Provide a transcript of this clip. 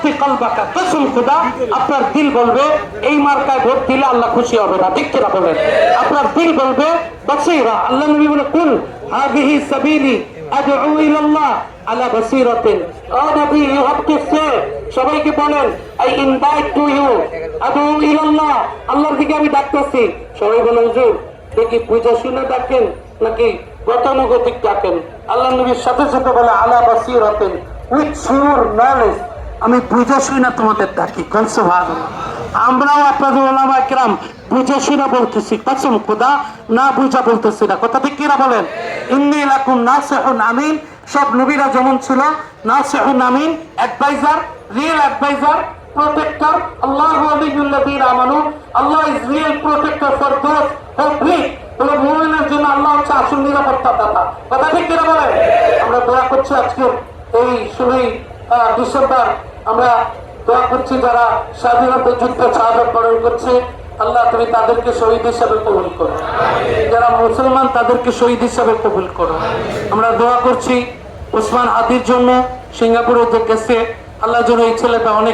ইউসাফি কলবাকা, কসম খোদা আপনার দিল বলবে এই মার্কায় ভোট দিলে আল্লাহ খুশি হবে না, ঠিক কিনা বলেন? আপনার দিল বলবে বাসীরা, আল্লাহ নবী বলে কুল হাযিহি সাবিলি আদউ ইলাল্লাহ আলা বাসীরাতিন। ও নবী, ইউ হ্যাভ টু সে, সবাইকে বলেন আই ইনভাইট টু ইউ আদউ ইলাল্লাহ, আল্লাহর দিকে আমি ডাকতেছি। সবাই বলে হুজুর দেখি বুঝা শুনে ডাকেন নাকি গতানুগতিক ডাকেন? আল্লাহ নবীর সাথে সাথে বলে আলা বাসীরাতিন, উইথ শিওর নলেজ, আমি বুঝা শুনে তোমাদের ডাকি। কোন সুবহানাল্লাহ। আমরাও আপনাদের ওলামা কিরাম বুঝে শুনে বলতেছি, কসম খোদা না বুঝা বলতেছি না, কথা ঠিক কিনা বলেন? ইন্নী লাকুম নাসিহুন আমিন। সব নবীরা যেমন ছিল নাসিহুন আমিন, অ্যাডভাইজার, রিয়েল অ্যাডভাইজার, প্রোটেক্টর। আল্লাহু ওয়ালিয়ুল্লাযীনা আমানু, Allah is real protector for those who believe. তবে মুমিনের জন্য আল্লাহ হচ্ছে আসল নিরাপত্তা দাতা, কথা ঠিক কিনা বলেন? আমরা দোয়া করছি আজকে এই 16 ডিসেম্বর, আমরা দোয়া করছি যারা স্বাধীনতা যুদ্ধে শাহাদাত বরণ করছে, আল্লাহ তুমি তাদেরকে শহীদ হিসাবে কবুল করো। যারা মুসলমান তাদেরকে শহীদ হিসাবে কবুল করো। আমরা দোয়া করছি ওসমান হাদির জন্য, সিঙ্গাপুরে যে গেছে, আল্লাহ যেন এই ছেলেটা অনেক